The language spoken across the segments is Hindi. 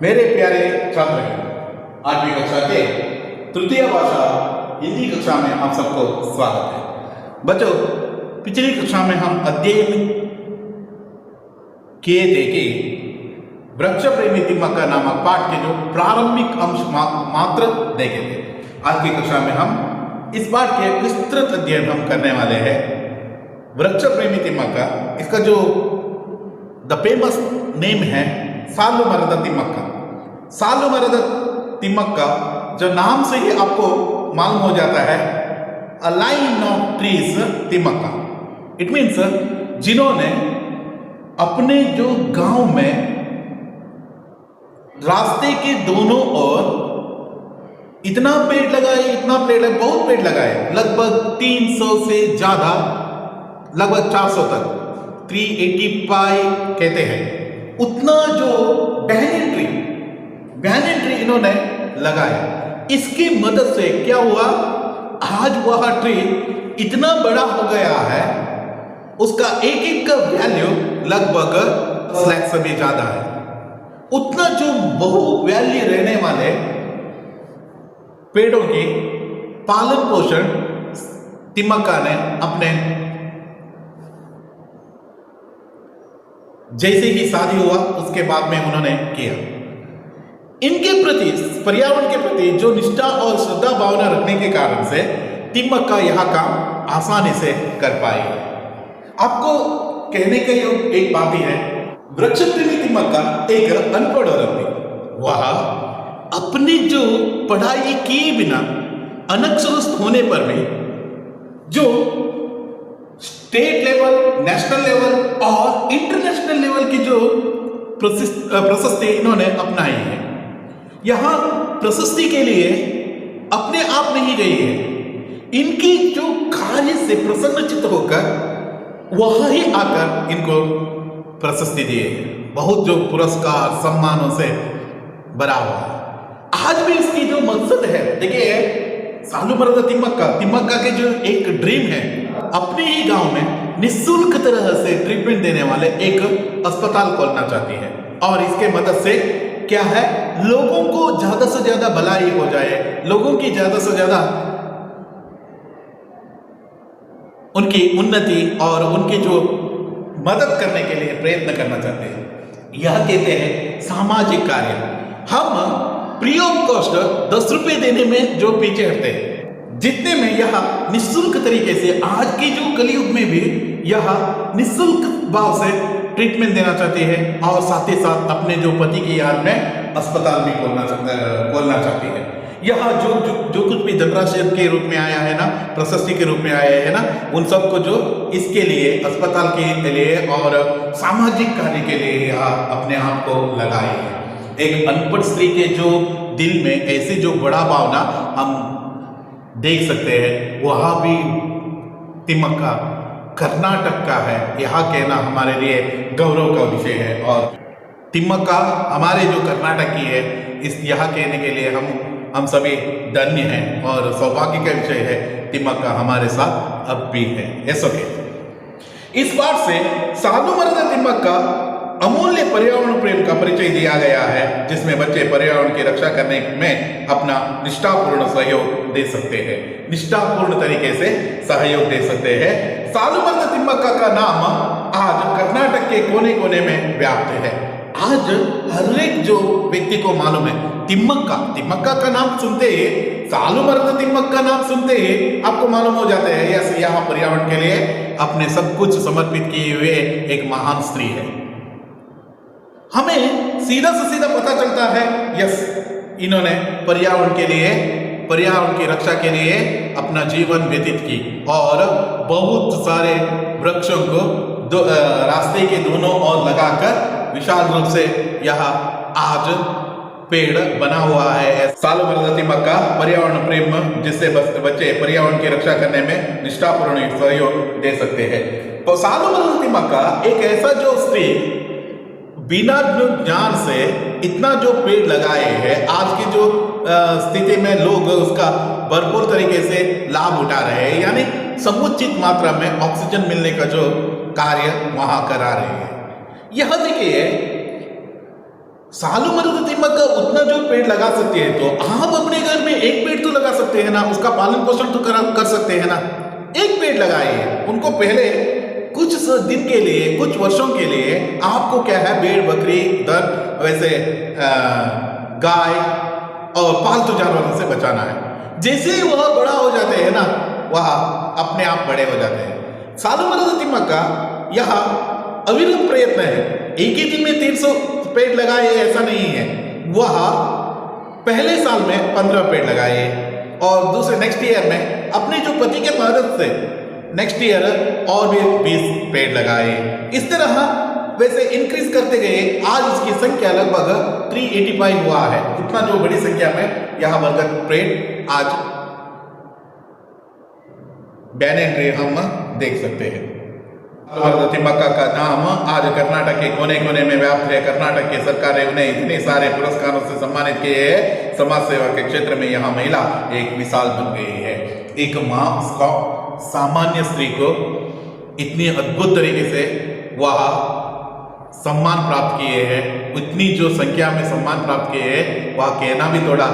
मेरे प्यारे छात्र, 8वीं कक्षा के तृतीय भाषा हिंदी कक्षा में आप सबको स्वागत है। बच्चों, पिछली कक्षा में हम अध्ययन किए थे कि वृक्ष प्रेमी तिम्मक्का नामक पाठ के जो प्रारंभिक अंश मात्र देखे थे। आज की कक्षा में हम इस पाठ के विस्तृत अध्ययन हम करने वाले हैं। वृक्ष प्रेमी तिम्मक्का, इसका जो द फेमस नेम है सालु मरद तिम्मक्का। सालु मरद तिम्मक्का जो नाम से ही आपको मालूम हो जाता है, a line of trees Thimmakka. It means जिन्होंने अपने जो गांव में रास्ते के दोनों ओर इतना पेड़ लगाए, बहुत पेड़ लगाए, लगभग 300 से ज्यादा, लगभग 400 तक, 385 कहते हैं, उतना जो बैनियन ट्री इन्होंने लगाया। इसकी मदद से क्या हुआ, आज वह ट्री इतना बड़ा हो गया है, उसका एक एक का वैल्यू लगभग लाख से भी ज्यादा है। उतना जो बहु वैल्यू रहने वाले पेड़ों की पालन पोषण तिम्मक्का ने अपने जैसे ही शादी हुआ उसके बाद में उन्होंने किया। इनके प्रति, पर्यावरण के प्रति जो निष्ठा और श्रद्धा भावना रखने के कारण से तिम्मक्का यह काम आसानी से कर पाए। आपको कहने का योग एक बात ही है, वृक्ष प्रेमी तिम्मक्का एक अनपढ़ औरत थी। वह अपनी जो पढ़ाई किए बिना अनक्षरस्थ होने पर भी जो स्टेट लेवल, नेशनल लेवल और इंटरनेशनल लेवल की जो प्रशस्ति इन्होंने अपनाई है। यहां प्रशस्ति के लिए अपने आप नहीं गई है, इनकी जो कार्य से प्रसन्नचित्त होकर वह ही आकर इनको प्रशस्ति दिए। बहुत जो पुरस्कार सम्मानों से भरा हुआ है। आज भी इसकी जो मकसद है, देखिए, सालु मरद तिम्मक्का के जो एक ड्रीम है, अपने ही गांव में निःशुल्क तरह से ट्रीटमेंट देने वाले एक अस्पताल खोलना चाहती है। और इसके मदद से क्या है, लोगों को ज्यादा से ज्यादा भलाई हो जाए, लोगों की ज्यादा से ज्यादा उनकी उन्नति और उनकी जो मदद करने के लिए प्रयत्न करना चाहते हैं। यह कहते हैं सामाजिक कार्य। हम फ्री ऑफ कॉस्ट 10 रुपए देने में जो पीछे हटते हैं, जितने में यह निःशुल्क तरीके से आज के जो कलयुग में भी यह निःशुल्क भाव से ट्रीटमेंट देना चाहती है। और साथ ही साथ अपने जो पति की याद में अस्पताल भी खोलना चाहती है। यह जो कुछ भी धनराशि के रूप में आया है ना, प्रशस्ति के रूप में आया है ना, उन सबको जो इसके लिए, अस्पताल के लिए और सामाजिक कार्य के लिए यह अपने आप को लगाए है। एक अनपढ़ स्त्री के जो दिल में ऐसी जो बड़ा भावना हम देख सकते हैं, वह भी तिम्मक्का कर्नाटक का है, यह कहना हमारे लिए गौरव का विषय है। और तिम्मक्का हमारे जो कर्नाटक की है, यह कहने के लिए हम सभी धन्य हैं और सौभाग्य का विषय है। तिम्मक्का हमारे साथ अब भी है। ऐसा इस बात से सालु मरद तिम्मक्का अमूल्य पर्यावरण प्रेम का परिचय दिया गया है, जिसमें बच्चे पर्यावरण की रक्षा करने में अपना निष्ठापूर्ण सहयोग दे सकते हैं, निष्ठापूर्ण तरीके से सहयोग दे सकते हैं। सालु मरद तिम्मक्का का नाम आज कर्नाटक के कोने कोने में व्याप्त है। आज हर एक जो व्यक्ति को मालूम है, तिम्मक्का का नाम सुनते ही, सालु मरद तिम्मक्का नाम सुनते ही आपको मालूम हो जाता है, यस, यह पर्यावरण के लिए अपने सब कुछ समर्पित किए हुए एक महान स्त्री है। हमें सीधा से सीधा पता चलता है, यस, इन्होंने पर्यावरण के लिए, पर्यावरण की रक्षा के लिए अपना जीवन व्यतीत की और बहुत सारे वृक्षों को रास्ते के दोनों ओर लगाकर विशाल रूप से यह आज पेड़ बना हुआ है। सालु मरद तिम्मक्का पर्यावरण प्रेम, जिससे बच्चे पर्यावरण की रक्षा करने में निष्ठापूर्ण सहयोग दे सकते हैं। तो सालु मरद तिम्मक्का एक ऐसा जो स्त्री बिना ज्ञान से इतना जो पेड़ लगाए हैं, आज की जो स्थिति में लोग उसका भरपूर तरीके से लाभ उठा रहे हैं, यानी समुचित मात्रा में ऑक्सीजन मिलने का जो कार्य वहां करा रहे हैं। यह देखिए, सालुमरद तिम्मक्का उतना जो पेड़ लगा सकते हैं तो आप अपने घर में एक पेड़ तो लगा सकते हैं ना, उसका पालन पोषण तो कर सकते हैं ना। एक पेड़ लगाइए, उनको पहले कुछ दिन के लिए, कुछ वर्षों के लिए आपको क्या है, भेड़ बकरी दर वैसे गाय और पालतू जानवरों से बचाना है। जैसे ही वह बड़ा हो जाते हैं ना, वह अपने आप बड़े हो जाते हैं। सालुमरद तिम्मक्का यह अविरत प्रयत्न है, एक ही दिन में 300 पेड़ लगाए ऐसा नहीं है। वह पहले साल में 15 पेड़ लगाए और दूसरे नेक्स्ट ईयर में अपने जो पति के मदद से नेक्स्ट ईयर और भी 20 पेड़ लगाए। इस तरह वैसे इंक्रीज करते गए, आज इसकी संख्या लगभग 385 हुआ है। इतना जो बड़ी संख्या में यहाँ बरगद पेड़ आज बैनर ट्री हम देख सकते हैं। सालुमरद तिम्मक्का का नाम आज कर्नाटक के कोने कोने में व्याप्त है। कर्नाटक की सरकार ने उन्हें इतने सारे पुरस्कारों से सम्मानित किए हैं। समाज सेवा के क्षेत्र में यहाँ महिला एक मिसाल बन गई है। एक माँ सामान्य स्त्री को इतनी अद्भुत तरीके से वह सम्मान प्राप्त किए हैं, इतनी जो संख्या में सम्मान प्राप्त किए हैं, वह कहना भी थोड़ा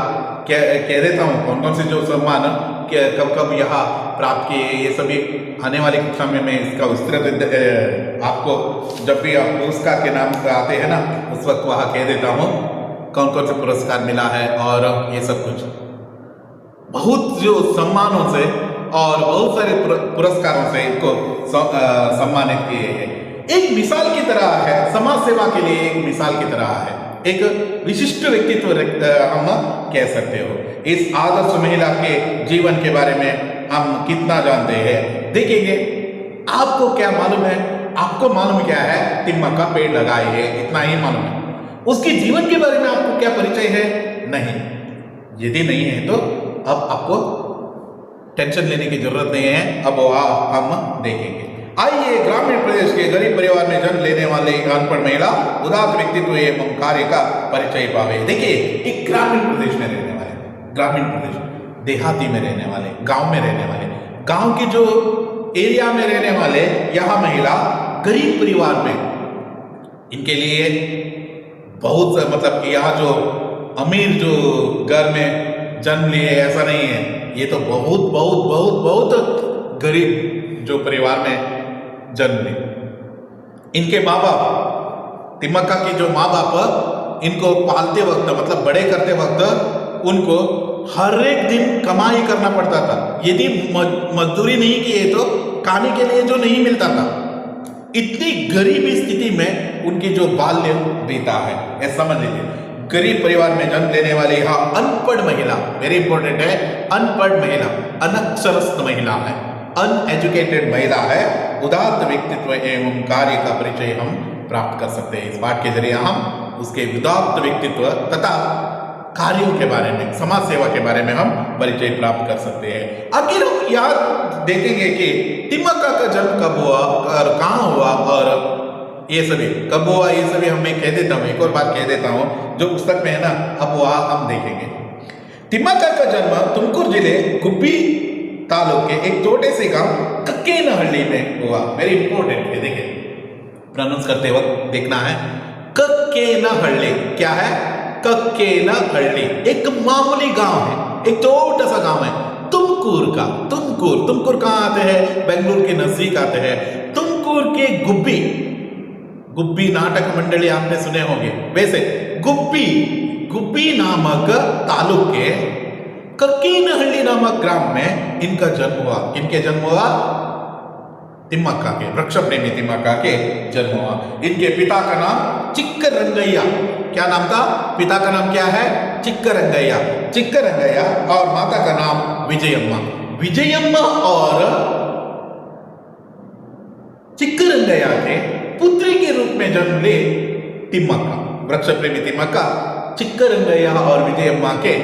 कह देता हूँ कौन कौन से जो सम्मान कब कब यहाँ प्राप्त किए, ये सभी आने वाली कक्षा में मैं इसका विस्तृत आपको जब भी आप पुरस्कार के नाम आते हैं ना, उस वक्त वहाँ कह देता हूँ कौन कौन से पुरस्कार मिला है और ये सब कुछ। बहुत जो सम्मानों से और बहुत सारे पुरस्कारों से इनको सम्मानित किए हैं। एक मिसाल की तरह है, समाज सेवा के लिए एक मिसाल की तरह है, एक विशिष्ट व्यक्तित्व हम कह सकते हो। इस आदर्श महिला के जीवन के बारे में हम कितना जानते हैं देखेंगे। आपको क्या मालूम है? आपको मालूम क्या है? तिम्मक्का पेड़ लगाए है, इतना ही मालूम है। उसके जीवन के बारे में आपको क्या परिचय है? नहीं। यदि नहीं है तो अब आपको टेंशन लेने की जरूरत नहीं है, अब वह हम देखेंगे। आइए, ग्रामीण प्रदेश के गरीब परिवार में जन्म लेने वाले अनपढ़ महिला उदात्त व्यक्तित्व एवं कार्य का परिचय पावे। देखिए, एक ग्रामीण प्रदेश में रहने वाले, ग्रामीण प्रदेश देहाती में रहने वाले, गांव में रहने वाले, गांव के जो एरिया में रहने वाले यहाँ महिला गरीब परिवार में, इनके लिए बहुत मतलब कि यहाँ जो अमीर जो घर में जन्म लिए ऐसा नहीं है, ये तो बहुत बहुत बहुत बहुत गरीब जो परिवार में जन्म लिए। इनके माँ बाप, तिम्मक्का के जो माँ बाप इनको पालते वक्त मतलब बड़े करते वक्त उनको हर एक दिन कमाई करना पड़ता था। यदि मजदूरी नहीं किए तो खाने के लिए जो नहीं मिलता था। इतनी गरीबी स्थिति में उनकी जो बाल्य बीता है, ऐसा समझ लीजिए। गरीब परिवार में जन्म लेने वाली यह अनपढ़ महिला, वेरी इंपॉर्टेंट है, अनपढ़ महिला, अनक्षरस्थ महिला है, अनएजुकेटेड महिला है। उदात्त व्यक्तित्व एवं कार्य का परिचय हम प्राप्त कर सकते हैं। इस पाठ के जरिए हम उसके उदात्त व्यक्तित्व तथा कार्यों के बारे में, समाज सेवा के बारे में हम परिचय प्राप्त कर सकते हैं। आखिर हम याद देखेंगे कि तिम्मक्का का जन्म कब हुआ और कहाँ हुआ और ये सभी कब हुआ, ये सभी हम मैं कह देता हूँ, एक और बात कह देता हूँ जो पुस्तक में है ना, अब वह हम देखेंगे। तिम्मक्का का जन्म तुमकुर जिले गुब्बी तालुक के एक छोटे से गांव कक्केनहल्ली में हुआ। वेरी इंपॉर्टेंट है, देखिए प्रोनाउंस करते वक्त देखना है। कक्केनहल्ली क्या है? कक्केनहल्ली एक मामूली गांव है, एक छोटा सा गांव है तुमकुर का। तुमकुर कहाँ आते हैं? बेंगलुरु के नजदीक आते हैं। तुमकुर के गुब्बी नाटक मंडली आपने सुने होंगे। वैसे गुब्बी नामक तालुक के कक्केनहल्ली नामक ग्राम में इनका जन्म हुआ। इनके जन्म हुआ तिम्मक्का के, वृक्ष प्रेमी तिम्मक्का के जन्म हुआ। इनके पिता का नाम चिक्करंगैया, क्या नाम था? पिता का नाम क्या है? चिक्करंगैया और माता का नाम विजयम्मा और चिक्करंगैया के पुत्री के रूप में जन्म ले तिम्मक्का, वृक्ष प्रेमी तिम्मक्का चिक्करंगैया और विजयम्मा के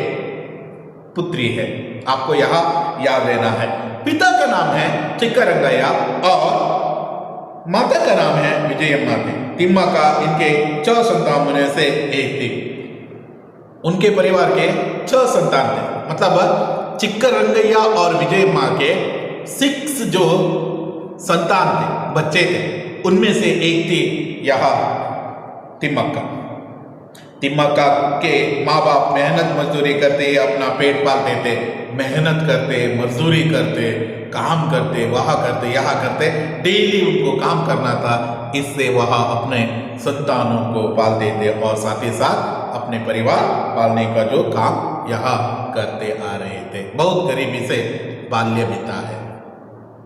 पुत्री है। आपको यहाँ याद रहना है। पिता का नाम है चिक्करंगैया और माता का नाम है विजयम्मा के। तिम्मक्का इनके 6 संतान में से एक थी। उनके परिवार के 6 संतान थे, मतलब चिक्करंगैया और विजयम्मा के 6 जो संतान थे, बच्चे थे, उनमें से एक थी यहाँ तिम्मक्का। तिम्मक्का के माँ बाप मेहनत मजदूरी करते अपना पेट पालते थे, मेहनत करते, मजदूरी करते, काम करते, वहाँ करते, यहाँ करते, डेली उनको काम करना था। इससे वह अपने संतानों को पालते थे और साथ ही साथ अपने परिवार पालने का जो काम यहाँ करते आ रहे थे। बहुत गरीबी से बाल्य बीता है,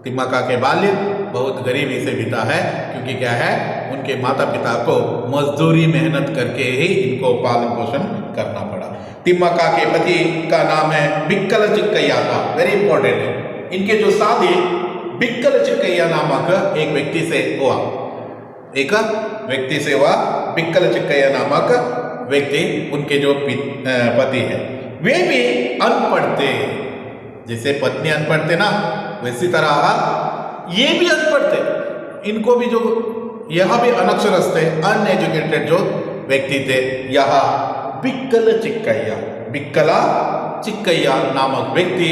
तिम्मक्का के बाल्य बहुत गरीबी से बीता है, क्योंकि क्या है, उनके माता पिता को मजदूरी मेहनत करके ही इनको पालन पोषण करना पड़ा। तिम्मक्का के पति का नाम है बिक्कल चिक्कैया था, वेरी इंपॉर्टेंट है। इनके जो शादी बिक्कल चिक्कैया नामक एक व्यक्ति से हुआ, एक व्यक्ति से हुआ, बिक्कल चिक्कैया नामक व्यक्ति उनके जो पति है। वे भी अनपढ़ थे, जैसे पत्नी अनपढ़ थे ना, वैसी तरह ये भी अनपढ़ थे। इनको भी जो यहाँ भी अनक्षरस्थ थे, अनएजुकेटेड जो व्यक्ति थे। यहाँ बिक्कल चिक्कैया, बिक्कला चिक्कैया नामक व्यक्ति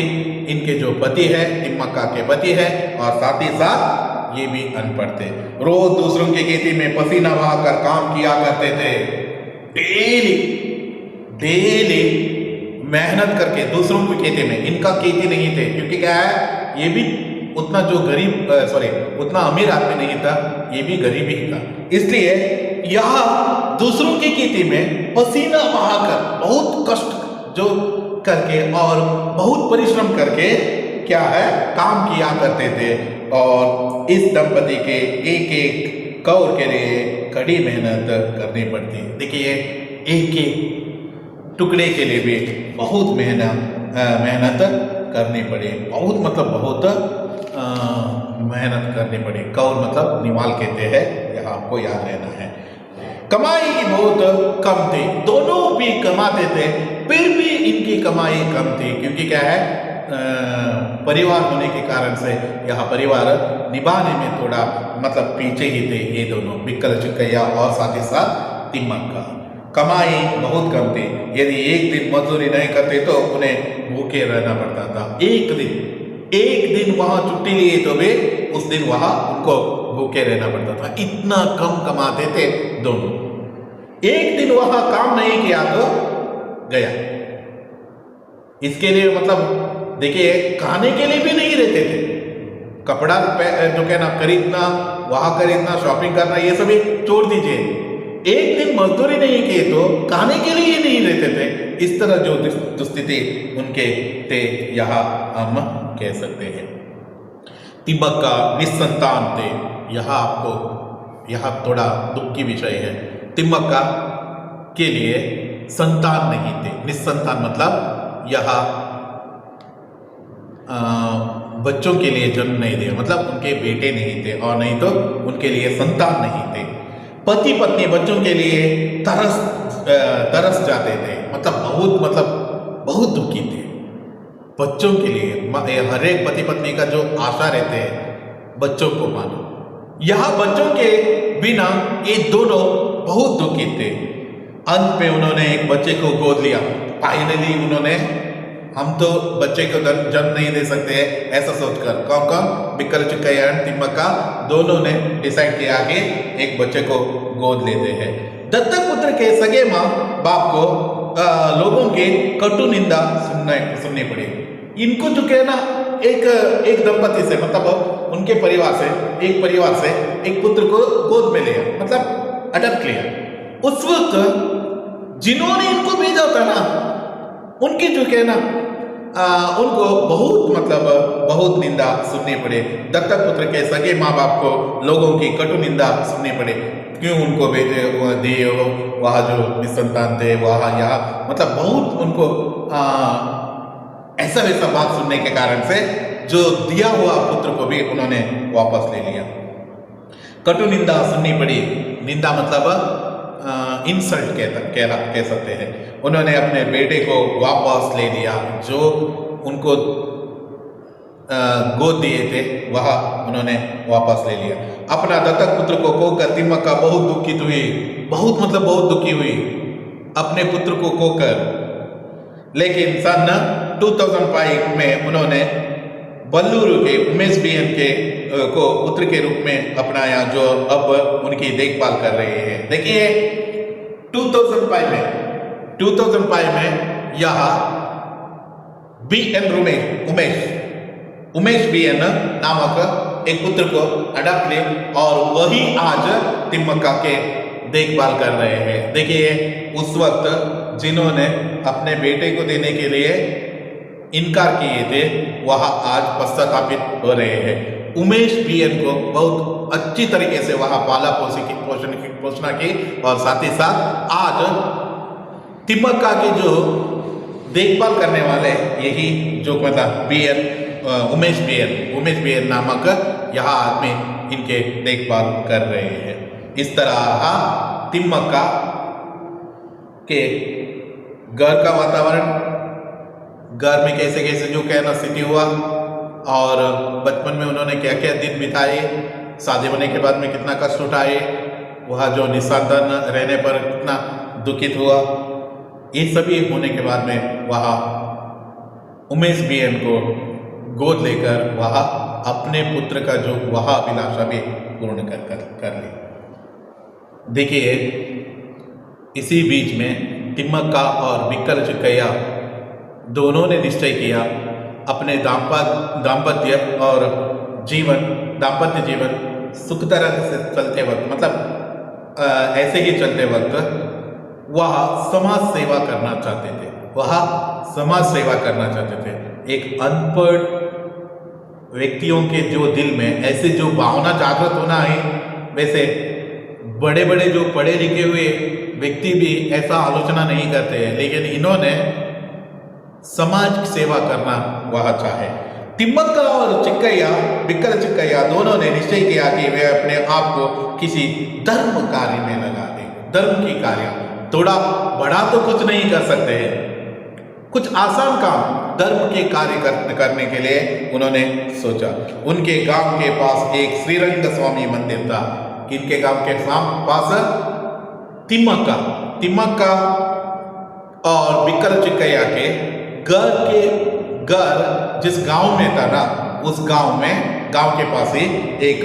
इनके जो पति है, तिम्मक्का के पति है, और साथ ही साथ ये भी अनपढ़ थे। रोज दूसरों की खेती में पसीना बहाकर काम किया करते थे, डेली डेली मेहनत करके दूसरों की खेती में। इनका खेती नहीं थे, क्योंकि क्या है, ये भी उतना जो गरीब उतना अमीर आदमी नहीं था, ये भी गरीब ही था। इसलिए यहाँ दूसरों की खेती में पसीना बहाकर बहुत कष्ट जो करके और बहुत परिश्रम करके क्या है, काम किया करते थे। और इस दंपति के एक एक कौर के लिए कड़ी मेहनत करनी पड़ती है। देखिए, एक एक टुकड़े के लिए भी बहुत मेहनत करनी पड़ी, बहुत मतलब बहुत मेहनत करनी पड़ी। कौर मतलब निवाल कहते हैं, यह आपको याद रहना है। कमाई बहुत कम थी, दोनों भी कमाते थे, फिर भी इनकी कमाई कम थी, क्योंकि क्या है, परिवार होने के कारण से यह परिवार निभाने में थोड़ा मतलब पीछे ही थे ये दोनों, बिक्कल चिक्कैया और साथ ही साथ तिम्मक्का। कमाई बहुत कम थी, यदि एक दिन मजदूरी नहीं करते तो उन्हें भूखे रहना पड़ता था। एक दिन वहां छुट्टी लिए तो भी उस दिन वहां उनको भूखे रहना पड़ता था, इतना कम कमाते थे दोनों। एक दिन वहां काम नहीं किया तो गया। इसके लिए मतलब देखिए, खाने के लिए भी नहीं रहते थे, कपड़ा जो कहना खरीदना, वहां खरीदना, शॉपिंग करना, ये सभी छोड़ दीजिए। एक दिन मजदूरी नहीं किए तो खाने के लिए नहीं रहते थे। इस तरह जो दुस्थिति उनके थे, यहाँ हम कह सकते हैं। तिम्मक्का निस्संतान थे, यहाँ आपको यहाँ थोड़ा दुख की विषय है। तिम्मक्का के लिए संतान नहीं थे। निस्संतान मतलब यहाँ बच्चों के लिए जन्म नहीं दिया, मतलब उनके बेटे नहीं थे, और नहीं तो उनके लिए संतान नहीं थे। पति पत्नी बच्चों के लिए तरस जाते थे, मतलब बहुत दुखी थे बच्चों के लिए। हर एक पति पत्नी का जो आशा रहते हैं बच्चों को पाना, यहाँ बच्चों के बिना ये दोनों बहुत दुखी थे। अंत में उन्होंने एक बच्चे को गोद लिया। फाइनली उन्होंने, हम तो बच्चे को जन्म नहीं दे सकते ऐसा सोचकर, कौन बिक्कल चिक्कैया और तिम्मक्का दोनों ने डिसाइड किया कि एक बच्चे को गोद लेते हैं। दत्तक पुत्र के सगे माँ बाप को लोगों की कटु निंदा सुननी पड़ी। इनको जो कहना, एक दंपति से मतलब उनके परिवार से एक पुत्र को गोद में लिया, मतलब अडॉप्ट लिया। उस वक्त जिन्होंने इनको भेजा होता ना, उनकी जो कहना उनको बहुत निंदा सुननी पड़े। दत्तक पुत्र के सगे माँ बाप को लोगों की कटु निंदा सुननी पड़े। क्यों उनको भेजे दिए हो, वहाँ जो निसंतान थे, वहाँ यहाँ, मतलब बहुत उनको ऐसा वैसा बात सुनने के कारण से जो दिया हुआ पुत्र को भी उन्होंने वापस ले लिया। कटु निंदा सुननी पड़ी। निंदा मतलब इंसल्ट कह सकते हैं। उन्होंने अपने बेटे को वापस ले लिया, जो उनको गोद दिए थे वह उन्होंने वापस ले लिया। अपना दत्तक पुत्र को खोकर तिम्मक्का बहुत दुखित हुई, बहुत दुखी हुई अपने पुत्र को खोकर। लेकिन सन 2005 में उन्होंने बल्लूरू के उमेश बीएन के को पुत्र के रूप में अपनाया, जो अब उनकी देखभाल कर रहे हैं। देखिए 2005 में 2005 में यह B N Umesh B N नामक एक पुत्र को अडॉप्ट ले और वही आज तिम्मक्का के देखभाल कर रहे हैं। देखिए उस वक्त जिन्होंने अपने बेटे को देने के लिए इनकार किए थे वह आज पश्चातापित हो रहे हैं। उमेश बी एन को बहुत अच्छी तरीके से वह पाला पोषणा की और साथ ही साथ आज तिम्मक्का की जो देखभाल करने वाले यही जो मतलब उमेश बी एन नामक यह आदमी इनके देखभाल कर रहे हैं। इस तरह तिम्मक्का के घर का वातावरण, घर में कैसे कैसे जो कहना स्थिति हुआ और बचपन में उन्होंने क्या क्या दिन बिताए, शादी होने के बाद में कितना कष्ट उठाए, वह जो निस्संतान रहने पर कितना दुखित हुआ, ये सभी होने के बाद में वह उमेश बी एन को गोद लेकर वह अपने पुत्र का जो वह अभिलाषा भी पूर्ण कर ली। देखिए इसी बीच में तिम्मक्का और बिक्कल चिक्कैया दोनों ने निश्चय किया अपने दाम्पत्य जीवन सुख तरह से चलते वक्त, मतलब ऐसे ही चलते वक्त वह समाज सेवा करना चाहते थे। एक अनपढ़ व्यक्तियों के जो दिल में ऐसे जो भावना जागृत होना है, वैसे बड़े बड़े जो पढ़े लिखे हुए व्यक्ति भी ऐसा आलोचना नहीं करते हैं, लेकिन इन्होंने समाज सेवा करना वह चाहे। तिम्मक्का और बिक्कल चिक्कैया दोनों ने निश्चय किया कि वे अपने आप को किसी धर्म कार्य में लगा दें। धर्म की कार्य थोड़ा बड़ा तो कुछ नहीं कर सकते हैं, कुछ आसान काम धर्म के कार्य करने के लिए उन्होंने सोचा। उनके गांव के पास एक श्रीरंग स्वामी मंदिर था। इनके गांव के पास तिम्मक्का और बिक्कल चिक्कैया के घर जिस गांव में था ना, उस गांव के पास ही एक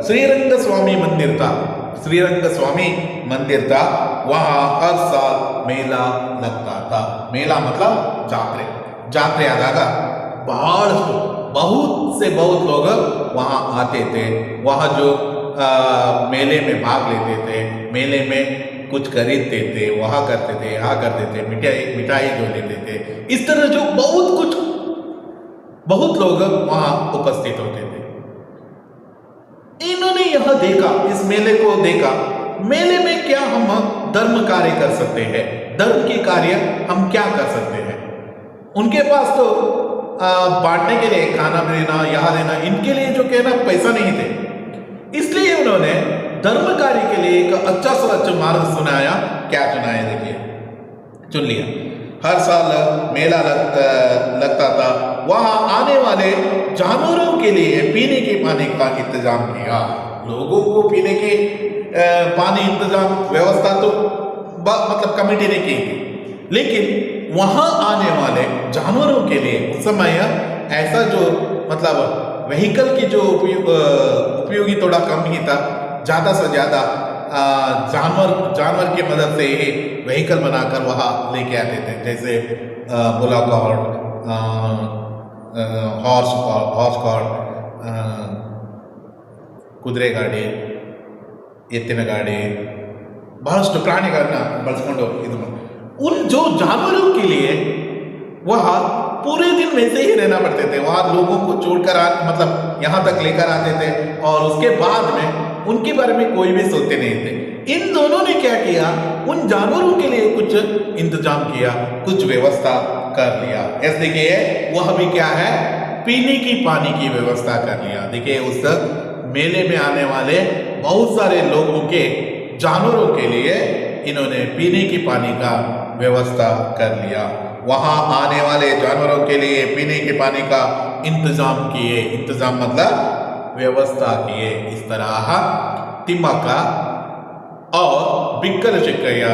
श्रीरंग स्वामी मंदिर था। वहां हर साल मेला लगता था। मेला मतलब जात्रे आदागा बहुत लोग वहां आते थे। वहां जो मेले में भाग लेते थे, मेले में कुछ खरीदते थे, वहां करते थे, यहाँ करते थे, मिठाई जो लेते थे, इस तरह जो बहुत लोग वहां उपस्थित होते थे। इन्होंने यह देखा, इस मेले को देखा, मेले में क्या हम धर्म कार्य कर सकते हैं, धर्म के कार्य हम क्या कर सकते हैं। उनके पास तो बांटने के लिए खाना देना, यहाँ देना, इनके लिए जो कहना पैसा नहीं थे, इसलिए उन्होंने धर्म कार्य के लिए एक अच्छा से अच्छा मार्ग क्या चुनाया देखिए, चुन लिया। हर साल मेला लगता था। वहां आने वाले जानवरों के लिए पीने के पानी का इंतजाम किया। लोगों को पीने के पानी इंतजाम व्यवस्था तो मतलब कमेटी ने की, लेकिन वहां आने वाले जानवरों के लिए उस समय ऐसा जो मतलब व्हीकल की जो उपयोगी थोड़ा कम ही था, ज़्यादा से ज़्यादा जानवर की मदद से ही व्हीकल बनाकर वहाँ लेके आते थे, जैसे बुलॉक कार्ट, हॉर्स कार्ट, कुದುರೆ ಗಾಡಿ, ಎತ್ತಿನ ಗಾಡಿ, ಬಹಳಷ್ಟು ಪ್ರಾಣಿಗಳನ್ನ ಬಳಸ್ಕೊಂಡು ಇದು उन जो जानवरों के लिए वहाँ पूरे दिन वैसे ही रहना पड़ते थे। वहाँ लोगों को छोड़कर मतलब यहाँ तक लेकर आते थे और उसके बाद में उनके बारे में कोई भी सोचते नहीं थे। इन दोनों ने क्या किया, उन जानवरों के लिए कुछ इंतजाम किया, कुछ व्यवस्था कर लिया। ऐसे देखिए वह भी क्या है, पीने की पानी की व्यवस्था कर लिया। देखिए उस मेले में आने वाले बहुत सारे लोगों के जानवरों के लिए इन्होंने पीने की पानी का व्यवस्था कर लिया। वहां आने वाले जानवरों के लिए पीने के पानी का इंतजाम किए, इंतजाम मतलब व्यवस्था किए। इस तरह तिम्मक्का और बिक्कल चिक्कैया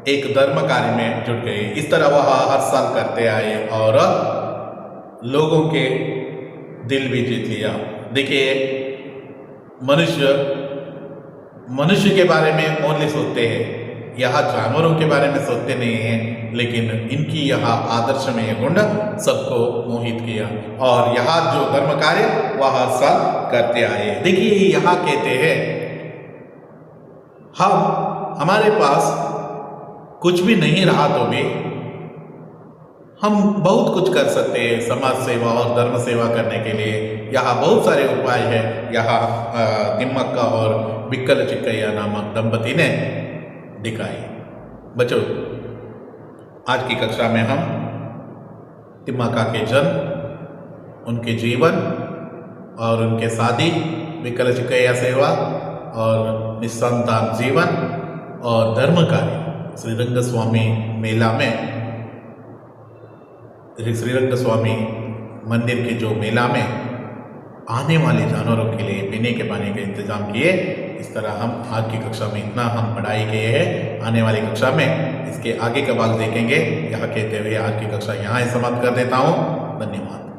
एक धर्म कार्य में जुट गए। इस तरह वह हर साल करते आए और लोगों के दिल भी जीत लिया। देखिए मनुष्य के बारे में ओनली सोचते हैं, यहाँ जानवरों के बारे में सोचते नहीं हैं, लेकिन इनकी यहाँ आदर्श में यह गुण सबको मोहित किया और यहाँ जो धर्म कार्य वह हर साल करते आए। देखिए यहाँ कहते हैं हमारे पास कुछ भी नहीं रहा तो भी हम बहुत कुछ कर सकते हैं समाज सेवा और धर्म सेवा करने के लिए। यहाँ बहुत सारे उपाय हैं। यहाँ तिम्मक्का और बिक्कल चिक्कैया नामक दंपति ने दिखाई। बच्चों, आज की कक्षा में हम तिम्मक्का के जन्म, उनके जीवन और उनके शादी, बिक्कल चिक्कैया सेवा और निस्संतान जीवन और धर्म कार्य श्रीरंगस्वामी मेला में, श्रीरंगस्वामी मंदिर के जो मेला में आने वाले जानवरों के लिए पीने के पानी का इंतजाम किए। इस तरह हम आज की कक्षा में इतना हम पढ़ाई किए हैं। आने वाली कक्षा में इसके आगे का भाग देखेंगे। यहाँ कहते हुए आज की कक्षा यहाँ ही समाप्त कर देता हूँ। धन्यवाद।